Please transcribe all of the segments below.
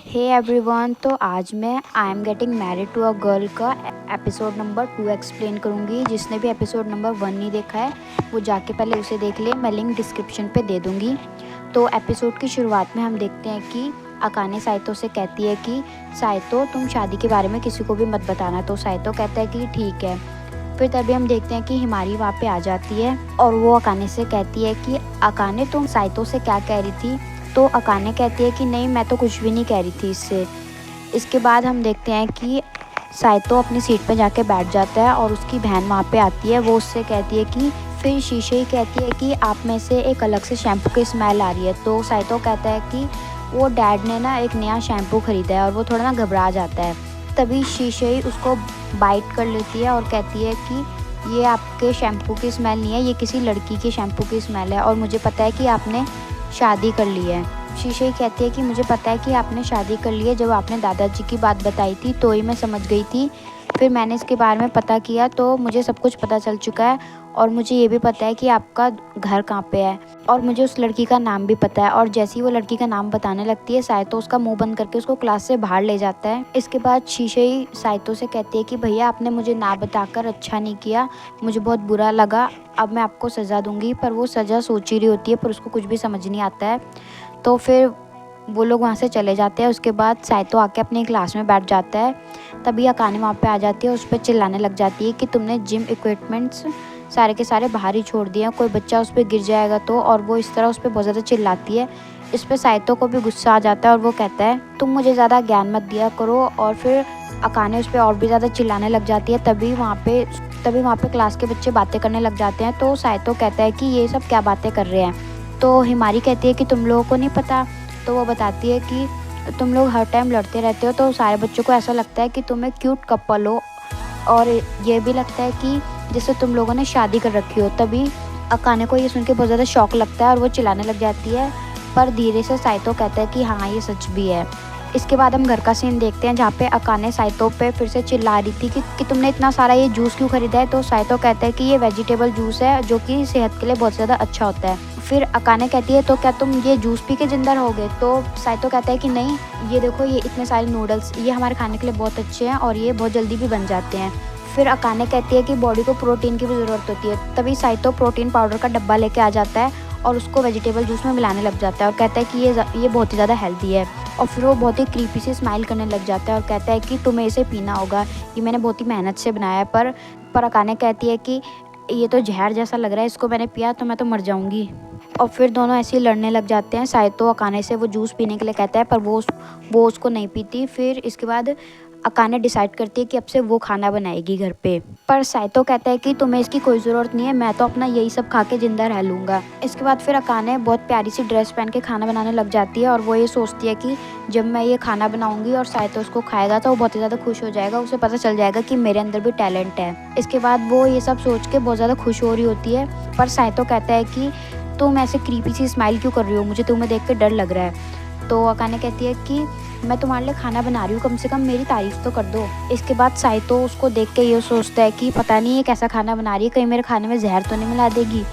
Hey everyone, तो आज मैं I am getting married to a girl का एपिसोड नंबर 2 एक्सप्लेन करूँगी। जिसने भी एपिसोड नंबर 1 नहीं देखा है वो जाके पहले उसे देख ले, मैं लिंक डिस्क्रिप्शन पे दे दूँगी। तो एपिसोड की शुरुआत में हम देखते हैं कि अकाने साइतो से कहती है कि साइतो तुम शादी के बारे में किसी को भी मत बताना। तो साइतो कहता है कि ठीक है। फिर तभी हम देखते हैं कि हिमारी वहाँ पे आ जाती है और वो अकाने से कहती है कि अकाने तुम साइतो से क्या कह रही थी। तो अकाने कहती है कि नहीं, मैं तो कुछ भी नहीं कह रही थी इससे। इसके बाद हम देखते हैं कि साइतो अपनी सीट पर जाके बैठ जाता है और उसकी बहन वहाँ पे आती है। वो उससे कहती है कि फिर शीशे ही कहती है कि आप में से एक अलग से शैम्पू की स्मेल आ रही है। तो साइतो कहता है कि वो डैड ने ना एक नया शैम्पू ख़रीदा है और वो थोड़ा ना घबरा जाता है। तभी शीशे ही उसको बाइट कर लेती है और कहती है कि ये आपके शैम्पू की स्मेल नहीं है, ये किसी लड़की की शैम्पू की स्मेल है और मुझे पता है कि आपने शादी कर ली है। शीशे ही कहती है कि मुझे पता है कि आपने शादी कर ली है, जब आपने दादाजी की बात बताई थी तो ही मैं समझ गई थी। फिर मैंने इसके बारे में पता किया तो मुझे सब कुछ पता चल चुका है और मुझे ये भी पता है कि आपका घर कहाँ पे है और मुझे उस लड़की का नाम भी पता है। और जैसे ही वो लड़की का नाम बताने लगती है साइतो उसका मुंह बंद करके उसको क्लास से बाहर ले जाता है। इसके बाद शीशे ही साइतो से कहती है कि भैया आपने मुझे ना बताकर अच्छा नहीं किया, मुझे बहुत बुरा लगा, अब मैं आपको सज़ा दूंगी। पर वो सज़ा सोच ही रही होती है पर उसको कुछ भी समझ नहीं आता है। तो फिर वो लोग वहाँ से चले जाते हैं। उसके बाद साइतो आके अपनी क्लास में बैठ जाता है। तभी अकाने वहाँ पे आ जाती है, उस पर चिल्लाने लग जाती है कि तुमने जिम इक्विपमेंट्स सारे के सारे बाहर ही छोड़ दिए हैं, कोई बच्चा उस पर गिर जाएगा तो। और वो इस तरह उस पर बहुत ज़्यादा चिल्लाती है। इस पर साइतो को भी गुस्सा आ जाता है और वो कहता है तुम मुझे ज़्यादा ज्ञान मत दिया करो। और फिर अकाने उस पर और भी ज़्यादा चिल्लाने लग जाती है। तभी वहाँ पे क्लास के बच्चे बातें करने लग जाते हैं। तो साइतो कहता है कि ये सब क्या बातें कर रहे हैं। तो हिमारी कहती है कि तुम लोगों को नहीं पता। तो वो बताती है कि तुम लोग हर टाइम लड़ते रहते हो तो सारे बच्चों को ऐसा लगता है कि तुम एक क्यूट कपल हो और ये भी लगता है कि जैसे तुम लोगों ने शादी कर रखी हो। तभी अकाने को ये सुन के बहुत ज़्यादा शौक लगता है और वो चिल्लाने लग जाती है। पर धीरे से साइतो कहता है कि हाँ ये सच भी है। इसके बाद हम घर का सीन देखते हैं जहाँ पे अकाने साइतो पे फिर से चिल्ला रही थी कि तुमने इतना सारा ये जूस क्यों खरीदा है। तो साइतो कहता है कि ये वेजिटेबल जूस है जो कि सेहत के लिए बहुत ज़्यादा अच्छा होता है। फिर अकाने कहती है तो क्या तुम ये जूस पी के जिंदा रहोगे। तो साइतो कहता है कि नहीं, ये देखो ये इतने सारे नूडल्स ये हमारे खाने के लिए बहुत अच्छे हैं और ये बहुत जल्दी भी बन जाते हैं। फिर अकाने कहती है कि बॉडी को प्रोटीन की भी ज़रूरत होती है। तभी साइतो प्रोटीन पाउडर का डब्बा लेके आ जाता है और उसको वेजिटेबल जूस में मिलाने लग जाता है और कहता है कि ये बहुत ही ज़्यादा हेल्दी है। और फिर वो बहुत ही क्रीपी से स्माइल करने लग जाता है और कहता है कि तुम्हें इसे पीना होगा, ये मैंने बहुत ही मेहनत से बनाया है। पर अकाने कहती है कि ये तो जहर जैसा लग रहा है, इसको मैंने पिया तो मैं तो मर जाऊंगी। और फिर दोनों ऐसे ही लड़ने लग जाते हैं। साइतो अकाने से वो जूस पीने के लिए कहता है पर वो उसको नहीं पीती। फिर इसके बाद अकाने डिसाइड करती है कि अब से वो खाना बनाएगी घर पे। पर साइतो कहता है कि तुम्हें इसकी कोई ज़रूरत नहीं है, मैं तो अपना यही सब खा के ज़िंदा रह लूँगा। इसके बाद फिर अकाने बहुत प्यारी सी ड्रेस पहन के खाना बनाने लग जाती है और वो ये सोचती है कि जब मैं ये खाना बनाऊंगी और साइतो उसको खाएगा तो वो बहुत ही ज़्यादा खुश हो जाएगा, उसे पता चल जाएगा कि मेरे अंदर भी टैलेंट है। इसके बाद वो ये सब सोच के बहुत ज़्यादा खुश हो रही होती है। पर साइतो कहता है कि तुम ऐसे क्रीपी सी स्माइल क्यों कर रही हो, मुझे तुम्हें देख के डर लग रहा है। तो अकाने कहती है कि मैं तुम्हारे लिए खाना बना रही हूँ, कम से कम मेरी तारीफ़ तो कर दो। इसके बाद साइतो उसको देख के ये सोचता है कि पता नहीं ये कैसा खाना बना रही है, कहीं मेरे खाने में जहर तो नहीं मिला देगी,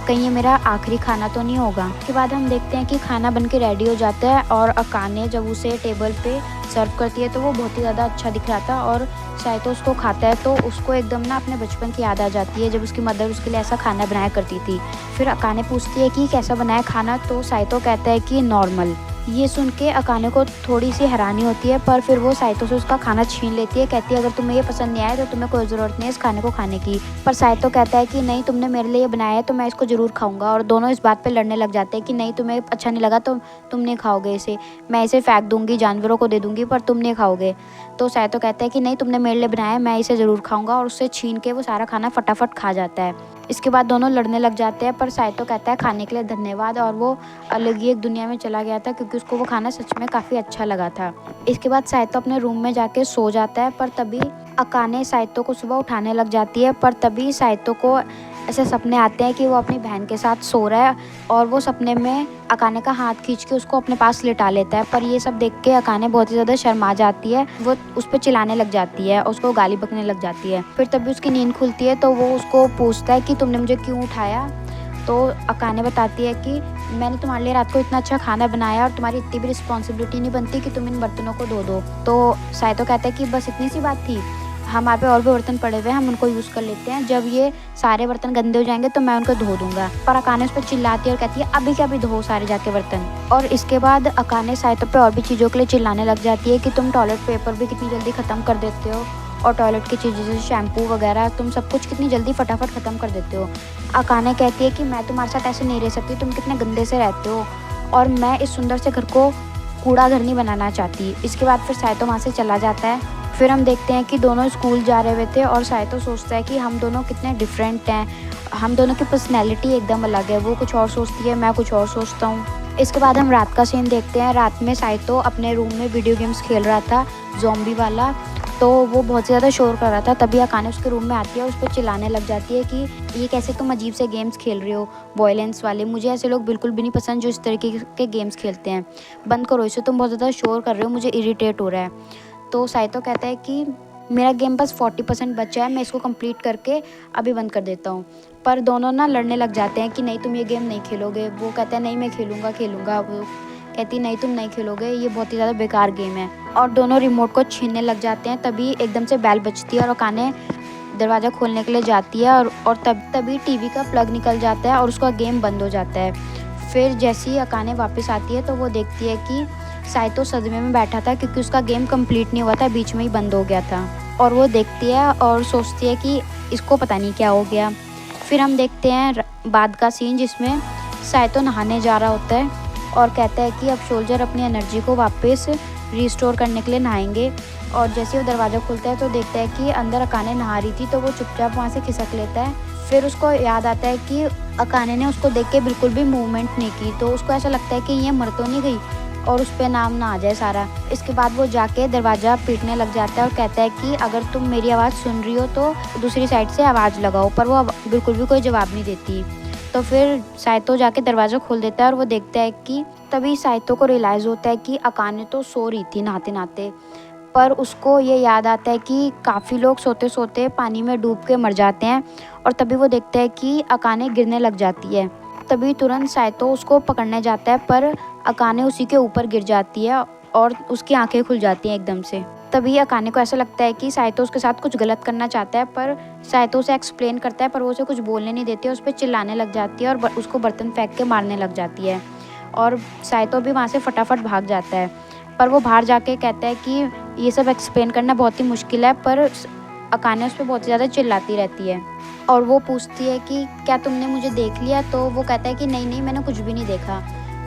कहीं ये मेरा आखिरी खाना तो नहीं होगा। उसके बाद हम देखते हैं कि खाना बन के रेडी हो जाता है और अकाने जब उसे टेबल पे सर्व करती है तो वो बहुत ही ज़्यादा अच्छा दिख रहा था। और साइतो उसको खाता है तो उसको एकदम ना अपने बचपन की याद आ जाती है जब उसकी मदर उसके लिए ऐसा खाना बनाया करती थी। फिर अकाने पूछती है कि कैसा बनाया खाना। तो साइतो कहता है कि नॉर्मल। ये सुन के अकाने को थोड़ी सी हैरानी होती है पर फिर वो साइतो से उसका खाना छीन लेती है। कहती है अगर तुम्हें ये पसंद नहीं आया तो तुम्हें कोई ज़रूरत नहीं है इस खाने को खाने की। पर साइतो कहता है कि नहीं, तुमने मेरे लिए बनाया है तो मैं इसको ज़रूर खाऊंगा। और दोनों इस बात पे लड़ने लग जाते हैं कि नहीं, तुम्हें अच्छा नहीं लगा तो तुम नहीं खाओगे इसे, मैं इसे फेंक दूंगी, जानवरों को दे दूंगी, पर तुम नहीं खाओगे। तो साइतो कहता है कि नहीं, तुमने मेरे लिए बनाया है, मैं इसे ज़रूर खाऊंगा। और उससे छीन के वो सारा खाना फटाफट खा जाता है। इसके बाद दोनों लड़ने लग जाते हैं पर साइतो कहता है खाने के लिए धन्यवाद और वो अलग ही एक दुनिया में चला गया था क्योंकि उसको वो खाना सच में काफ़ी अच्छा लगा था। इसके बाद साइतो अपने रूम में जाके सो जाता है पर तभी अकाने साइतो को सुबह उठाने लग जाती है। पर तभी साइतो को ऐसे सपने आते हैं कि वो अपनी बहन के साथ सो रहा है और वो सपने में अकाने का हाथ खींच के उसको अपने पास लिटा लेता है। पर ये सब देख के अकाने बहुत ही ज़्यादा शर्मा जाती है, वो उस पर चिल्लाने लग जाती है, उसको गाली बकने लग जाती है। फिर तभी उसकी नींद खुलती है तो वो उसको पूछता है कि तुमने मुझे क्यों उठाया। तो अकाने बताती है कि मैंने तुम्हारे लिए रात को इतना अच्छा खाना बनाया और तुम्हारी इतनी भी रिस्पॉन्सिबिलिटी नहीं बनती कि तुम इन बर्तनों को धो दो। तो साइतो कहता है कि बस इतनी सी बात थी, हमारे पे और भी बर्तन पड़े हुए हैं, हम उनको यूज़ कर लेते हैं, जब ये सारे बर्तन गंदे हो जाएंगे तो मैं उनको धो दूंगा। पर अकाने उस पर चिल्लाती है और कहती है अभी क्या, अभी धो सारे जाके बर्तन। और इसके बाद अकाने साइतो पे और भी चीज़ों के लिए चिल्लाने लग जाती है कि तुम टॉयलेट पेपर भी कितनी जल्दी ख़त्म कर देते हो और टॉयलेट की चीज़ें जैसे शैम्पू वगैरह तुम सब कुछ कितनी जल्दी फटाफट ख़त्म कर देते हो। अकाने कहती है कि मैं तुम्हारे साथ ऐसे नहीं रह सकती, तुम कितने गंदे से रहते हो और मैं इस सुंदर से घर को कूड़ा घर नहीं बनाना चाहती। इसके बाद फिर साइतो वहाँ से चला जाता है। फिर हम देखते हैं कि दोनों स्कूल जा रहे हुए थे और साइतो सोचता है कि हम दोनों कितने डिफरेंट हैं, हम दोनों की पर्सनैलिटी एकदम अलग है, वो कुछ और सोचती है, मैं कुछ और सोचता हूँ। इसके बाद हम रात का सीन देखते हैं। रात में साइतो अपने रूम में वीडियो गेम्स खेल रहा था, ज़ॉम्बी वाला, तो वो बहुत ज़्यादा शोर कर रहा था। तभी अकाने उसके रूम में आती है और उस पर चिल्लाने लग जाती है कि ये कैसे तुम अजीब से गेम्स खेल रहे हो, वॉयलेंस वाले, मुझे ऐसे लोग बिल्कुल भी नहीं पसंद जो इस तरीके के गेम्स खेलते हैं, बंद करो इसे, तुम बहुत ज़्यादा शोर कर रहे हो, मुझे इरिटेट हो रहा है। तो साइतो कहता है कि मेरा गेम बस 40% बचा है, मैं इसको कंप्लीट करके अभी बंद कर देता हूँ। पर दोनों ना लड़ने लग जाते हैं कि नहीं तुम ये गेम नहीं खेलोगे। वो कहता है नहीं मैं खेलूँगा। वो कहती नहीं तुम नहीं खेलोगे, ये बहुत ही ज़्यादा बेकार गेम है। और दोनों रिमोट को छीनने लग जाते हैं। तभी एकदम से बेल बजती है और अकाने दरवाज़ा खोलने के लिए जाती है और तभी टीवी का प्लग निकल जाता है और उसका गेम बंद हो जाता है। फिर जैसे ही अकाने वापस आती है तो वो देखती है कि साइतो सदमे में बैठा था क्योंकि उसका गेम कंप्लीट नहीं हुआ था, बीच में ही बंद हो गया था। और वो देखती है और सोचती है कि इसको पता नहीं क्या हो गया। फिर हम देखते हैं बाद का सीन जिसमें साइतो नहाने जा रहा होता है और कहता है कि अब सोल्जर अपनी एनर्जी को वापस रिस्टोर करने के लिए नहाएंगे। और जैसे वो दरवाज़ा खुलता है तो देखता है कि अंदर अकाने नहा रही थी, तो वो चुपचाप वहाँ से खिसक लेता है। फिर उसको याद आता है कि अकाने ने उसको देख के बिल्कुल भी मूवमेंट नहीं की, तो उसको ऐसा लगता है कि ये मर तो नहीं गई और उस पर नाम ना आ जाए सारा। इसके बाद वो जाके दरवाज़ा पीटने लग जाता है और कहता है कि अगर तुम मेरी आवाज़ सुन रही हो तो दूसरी साइड से आवाज़ लगाओ, पर वो बिल्कुल भी कोई जवाब नहीं देती। तो फिर साइतो जाके दरवाज़ा खोल देता है और वो देखता है कि तभी साइतो को रियलाइज़ होता है कि अकाने तो सो रही थी नहाते नहाते, पर उसको ये याद आता है कि काफ़ी लोग सोते सोते पानी में डूब के मर जाते हैं। और तभी वो देखता है कि अकाने गिरने लग जाती है। तभी तुरंत साइतो उसको पकड़ने जाता है, पर अकाने उसी के ऊपर गिर जाती है और उसकी आंखें खुल जाती हैं एकदम से। तभी अकाने को ऐसा लगता है कि साइतो उसके साथ कुछ गलत करना चाहता है, पर साइतो उसे एक्सप्लेन करता है, पर वो उसे कुछ बोलने नहीं देती है, उस पर चिल्लाने लग जाती है और उसको बर्तन फेंक के मारने लग जाती है। और साइतो भी वहाँ से फटाफट भाग जाता है। पर वो बाहर जाके कहता है कि ये सब एक्सप्लेन करना बहुत ही मुश्किल है, पर अकाने उस पर बहुत ज़्यादा चिल्लाती रहती है। और वो पूछती है कि क्या तुमने मुझे देख लिया? तो वो कहता है कि नहीं मैंने कुछ भी नहीं देखा,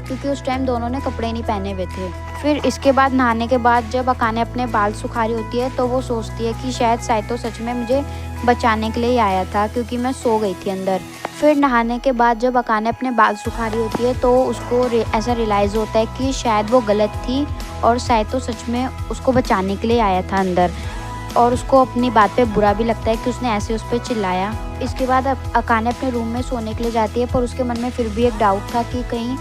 क्योंकि उस टाइम दोनों ने कपड़े नहीं पहने हुए थे। फिर इसके बाद नहाने के बाद जब अकाने अपने बाल सुखा रही होती है तो वो सोचती है कि शायद साइतो सच में मुझे बचाने के लिए आया था, क्योंकि मैं सो गई थी अंदर। फिर नहाने के बाद जब अकाने अपने बाल सुखा रही होती है तो उसको ऐसा रियलाइज़ होता है कि शायद वो गलत थी और साइतो सच में उसको बचाने के लिए आया था अंदर। और उसको अपनी बात पे बुरा भी लगता है कि उसने ऐसे उस पर चिल्लाया। इसके बाद अकाने अपने रूम में सोने के लिए जाती है, पर उसके मन में फिर भी एक डाउट था कि कहीं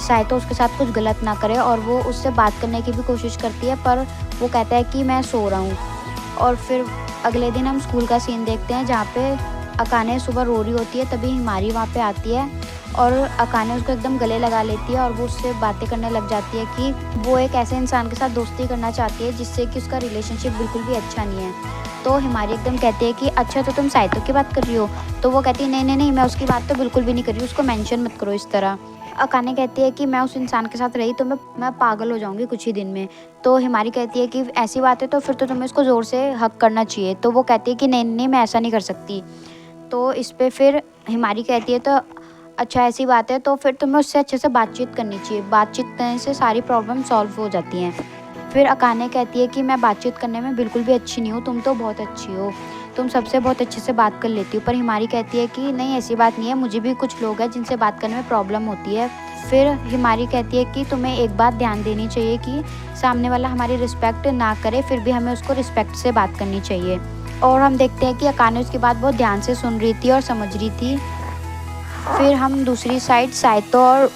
साइतो उसके साथ कुछ गलत ना करे, और वो उससे बात करने की भी कोशिश करती है, पर वो कहता है कि मैं सो रहा हूँ। और फिर अगले दिन हम स्कूल का सीन देखते हैं जहाँ पे अकाने सुबह रो रही होती है। तभी हिमारी वहाँ पे आती है और अकाने उसको एकदम गले लगा लेती है और वो उससे बातें करने लग जाती है कि वो एक ऐसे इंसान के साथ दोस्ती करना चाहती है जिससे कि उसका रिलेशनशिप बिल्कुल भी अच्छा नहीं है। तो हिमारी एकदम कहती है कि अच्छा तो तुम साइतो की बात कर रही हो? तो वो कहती है नहीं मैं उसकी बात तो बिल्कुल भी नहीं कर रही हूँ, उसको मेंशन मत करो इस तरह। अकाने कहती है कि मैं उस इंसान के साथ रही तो मैं पागल हो जाऊंगी कुछ ही दिन में। तो हिमारी कहती है कि ऐसी बात है तो फिर तो तुम्हें उसको ज़ोर से हक करना चाहिए। तो वो कहती है कि नहीं मैं ऐसा नहीं कर सकती। तो इस पे फिर हिमारी कहती है तो अच्छा ऐसी बात है तो फिर तुम्हें उससे अच्छे से बातचीत करनी चाहिए, बातचीत करने से सारी प्रॉब्लम सॉल्व हो जाती हैं। फिर अकाने कहती है कि मैं बातचीत करने में बिल्कुल भी अच्छी नहीं हूँ, तुम तो बहुत अच्छी हो, तुम सबसे बहुत अच्छे से बात कर लेती हो। पर हिमारी कहती है कि नहीं ऐसी बात नहीं है, मुझे भी कुछ लोग हैं जिनसे बात करने में प्रॉब्लम होती है। फिर हिमारी कहती है कि तुम्हें एक बात ध्यान देनी चाहिए कि सामने वाला हमारी रिस्पेक्ट ना करे फिर भी हमें उसको रिस्पेक्ट से बात करनी चाहिए। और हम देखते हैं कि अकाने उसकी बात बहुत ध्यान से सुन रही थी और समझ रही थी। फिर हम दूसरी साइड साइतो और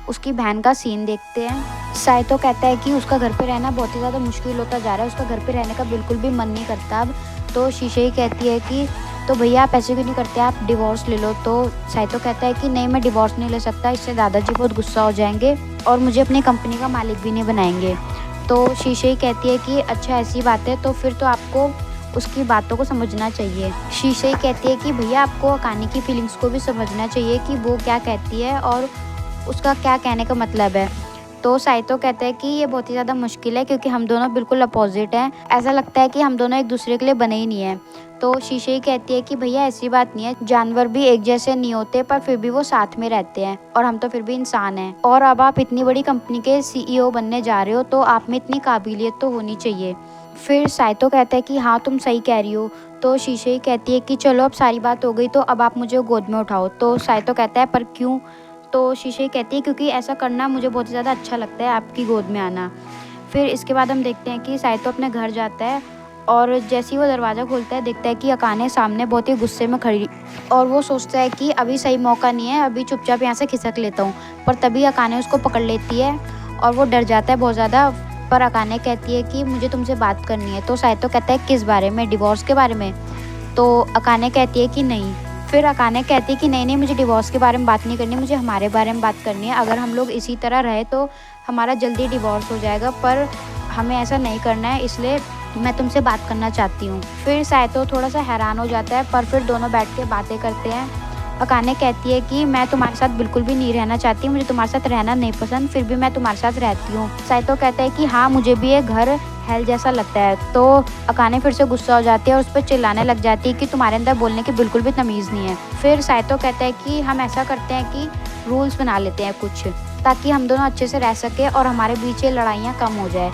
उसकी बहन का सीन देखते हैं। साइतो कहता है कि उसका घर पे रहना बहुत ही ज़्यादा मुश्किल होता जा रहा है, उसका घर पे रहने का बिल्कुल भी मन नहीं करता अब। तो शीशे ही कहती है कि तो भैया आप ऐसे क्यों नहीं करते, आप डिवोर्स ले लो। तो साइतो कहता है कि नहीं, मैं डिवोर्स नहीं ले सकता, इससे दादाजी बहुत गुस्सा हो जाएंगे और मुझे अपनी कंपनी का मालिक भी नहीं बनाएंगे। तो शीशे कहती है कि अच्छा ऐसी बात है, तो फिर तो आपको उसकी बातों को समझना चाहिए। शीशे कहती है कि भैया आपको अकाने की फीलिंग्स को भी समझना चाहिए कि वो क्या कहती है और उसका क्या कहने का मतलब है। तो साइतो कहता है कि ये बहुत ही ज़्यादा मुश्किल है क्योंकि हम दोनों बिल्कुल अपोजिट हैं, ऐसा लगता है कि हम दोनों एक दूसरे के लिए बने ही नहीं हैं। तो शीशे ही कहती है कि भैया ऐसी बात नहीं है, जानवर भी एक जैसे नहीं होते, पर फिर भी वो साथ में रहते हैं और हम तो फिर भी इंसान हैं। और अब आप इतनी बड़ी कंपनी के CEO बनने जा रहे हो, तो आप में इतनी काबिलियत तो होनी चाहिए। फिर साइतो कहता है कि हाँ तुम सही कह रही हो। तो शीशे ही कहती है कि चलो अब सारी बात हो गई, तो अब आप मुझे गोद में उठाओ। तो साइतो कहता है पर क्यों। तो शीशे कहती है क्योंकि ऐसा करना मुझे बहुत ही ज़्यादा अच्छा लगता है, आपकी गोद में आना। फिर इसके बाद हम देखते हैं कि साइतो अपने घर जाता है और जैसे ही वो दरवाज़ा खोलता है देखता है कि अकाने सामने बहुत ही गुस्से में खड़ी, और वो सोचता है कि अभी सही मौका नहीं है, अभी चुपचाप यहाँ से खिसक लेता हूँ। पर तभी अकाने उसको पकड़ लेती है और वो डर जाता है बहुत ज़्यादा। पर अकाने कहती है कि मुझे तुमसे बात करनी है। तो साइतो कहता है किस बारे में, डिवोर्स के बारे में। तो अकाने कहती है कि नहीं। फिर अकाने कहती है कि नहीं मुझे डिवोर्स के बारे में बात नहीं करनी, मुझे हमारे बारे में बात करनी है। अगर हम लोग इसी तरह रहे तो हमारा जल्दी डिवोर्स हो जाएगा, पर हमें ऐसा नहीं करना है, इसलिए मैं तुमसे बात करना चाहती हूँ। फिर साइतो थोड़ा सा हैरान हो जाता है, पर फिर दोनों बैठ के बातें करते हैं। अकाने कहती है कि मैं तुम्हारे साथ बिल्कुल भी नहीं रहना चाहती, मुझे तुम्हारे साथ रहना नहीं पसंद, फिर भी मैं तुम्हारे साथ रहती हूँ। साइतो कहता है कि हाँ मुझे भी ये घर हेल जैसा लगता है। तो अकाने फिर से गुस्सा हो जाती है और उस पर चिल्लाने लग जाती है कि तुम्हारे अंदर बोलने की बिल्कुल भी तमीज़ नहीं है। फिर साइतो कहता है कि हम ऐसा करते हैं कि रूल्स बना लेते हैं कुछ, ताकि हम दोनों अच्छे से रह सके और हमारे बीच ये लड़ाइयाँ कम हो जाए।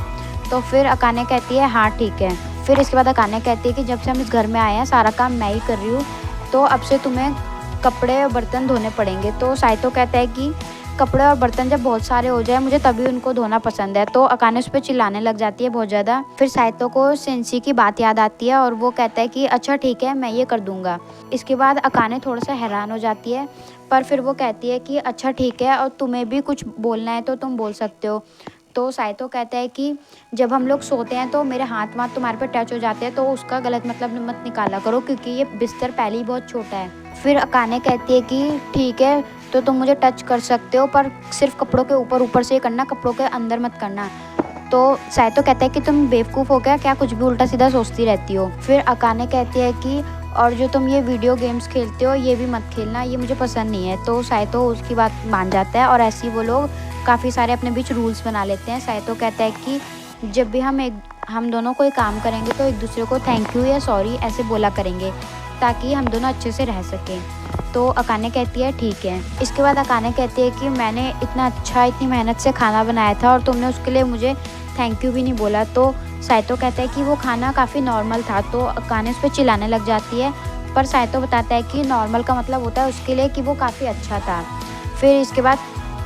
तो फिर अकाने कहती है हाँ ठीक है। फिर इसके बाद अकाने कहती है कि जब से हम इस घर में आए हैं सारा काम मैं ही कर रही हूँ, तो अब से तुम्हें कपड़े और बर्तन धोने पड़ेंगे। तो साइतो कहता है कि कपड़े और बर्तन जब बहुत सारे हो जाए मुझे तभी उनको धोना पसंद है। तो अकाने उस पर चिल्लाने लग जाती है बहुत ज़्यादा। फिर साइतो को सेंसी की बात याद आती है और वो कहता है कि अच्छा ठीक है मैं ये कर दूंगा। इसके बाद अकाने थोड़ा सा हैरान हो जाती है, पर फिर वो कहती है कि अच्छा ठीक है और तुम्हें भी कुछ बोलना है तो तुम बोल सकते हो। तो साइतो कहता है कि जब हम लोग सोते हैं तो मेरे हाथ वाथ तुम्हारे पे टच हो जाते हैं, तो उसका गलत मतलब मत निकाला करो क्योंकि ये बिस्तर पहले ही बहुत छोटा है। फिर अकाने कहती है कि ठीक है तो तुम मुझे टच कर सकते हो, पर सिर्फ कपड़ों के ऊपर ऊपर से करना, कपड़ों के अंदर मत करना। तो साइतो कहता है कि तुम बेवकूफ़ हो क्या कुछ भी उल्टा सीधा सोचती रहती हो। फिर अकाने कहती है कि और जो तुम ये वीडियो गेम्स खेलते हो ये भी मत खेलना, ये मुझे पसंद नहीं है। तो साइतो उसकी बात मान जाता है और ऐसे ही वो लोग काफ़ी सारे अपने बीच रूल्स बना लेते हैं। साइतो कहता है कि जब भी हम दोनों कोई काम करेंगे तो एक दूसरे को थैंक यू या सॉरी ऐसे बोला करेंगे, ताकि हम दोनों अच्छे से रह सकें। तो अकाने कहती है ठीक है। इसके बाद अकाने कहती है कि मैंने इतना अच्छा इतनी मेहनत से खाना बनाया था और तुमने उसके लिए मुझे थैंक यू भी नहीं बोला। तो साइतो कहता है कि वो खाना काफ़ी नॉर्मल था। तो अकाने उस पर चिल्लाने लग जाती है, पर साइतो बताता है कि नॉर्मल का मतलब होता है उसके लिए कि वो काफ़ी अच्छा था। फिर इसके बाद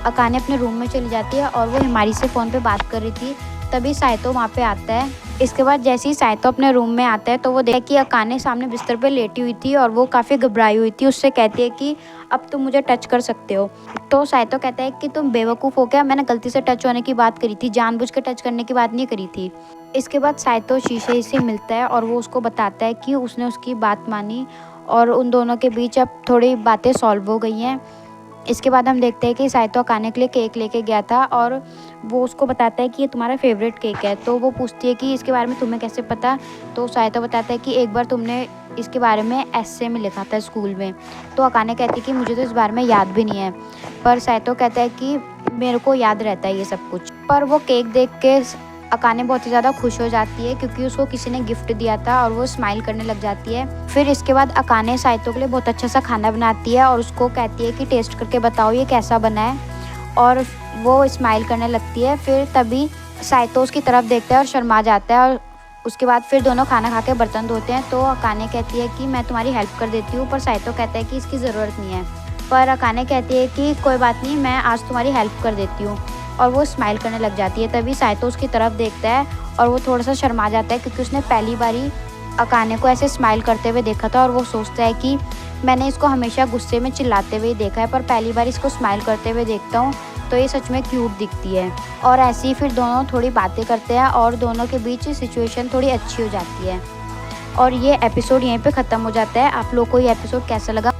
अकाने अपने रूम में चली जाती है और वो हिमारी से फ़ोन पे बात कर रही थी, तभी साइतो वहाँ पे आता है। इसके बाद जैसे ही साइतो अपने रूम में आता है तो वो देखा कि अकाने सामने बिस्तर पे लेटी हुई थी और वो काफ़ी घबराई हुई थी। उससे कहती है कि अब तुम मुझे टच कर सकते हो। तो साइतो कहता है कि तुम बेवकूफ़ हो क्या, मैंने गलती से टच होने की बात करी थी, जानबूझ के टच करने की बात नहीं करी थी। इसके बाद साइतो शीशे से मिलता है और वो उसको बताता है कि उसने उसकी बात मानी और उन दोनों के बीच अब थोड़ी बातें सॉल्व हो गई हैं। इसके बाद हम देखते हैं कि साइतो अकाने के लिए केक लेके गया था और वो उसको बताता है कि ये तुम्हारा फेवरेट केक है। तो वो पूछती है कि इसके बारे में तुम्हें कैसे पता। तो साइतो बताता है कि एक बार तुमने इसके बारे में एस्से में लिखा था स्कूल में। तो अकाने कहती है कि मुझे तो इस बारे में याद भी नहीं है, पर साइतो कहता है कि मेरे को याद रहता है ये सब कुछ। पर वो केक देख के अकाने बहुत ही ज़्यादा खुश हो जाती है क्योंकि उसको किसी ने गिफ्ट दिया था और वो स्माइल करने लग जाती है। फिर इसके बाद अकाने साइतो के लिए बहुत अच्छा सा खाना बनाती है और उसको कहती है कि टेस्ट करके बताओ ये कैसा बना है, और वो स्माइल करने लगती है। फिर तभी साइतो उसकी तरफ देखता है और शर्मा जाता है और उसके बाद फिर दोनों खाना खा के बर्तन धोते हैं। तो अकाने कहती है कि मैं तुम्हारी हेल्प कर देती हूँ, पर साइतो कहता है कि इसकी ज़रूरत नहीं है। पर अकाने कहती है कि कोई बात नहीं, मैं आज तुम्हारी हेल्प कर देती हूँ, और वो स्माइल करने लग जाती है। तभी साइतो उसकी तरफ देखता है और वो थोड़ा सा शर्मा जाता है क्योंकि उसने पहली बारी अकाने को ऐसे स्माइल करते हुए देखा था और वो सोचता है कि मैंने इसको हमेशा गुस्से में चिल्लाते हुए देखा है, पर पहली बार इसको स्माइल करते हुए देखता हूँ तो ये सच में क्यूट दिखती है। और ऐसे ही फिर दोनों थोड़ी बातें करते हैं और दोनों के बीच सिचुएशन थोड़ी अच्छी हो जाती है। और ये एपिसोड यहीं पे ख़त्म हो जाता है। आप लोग को ये एपिसोड कैसा लगा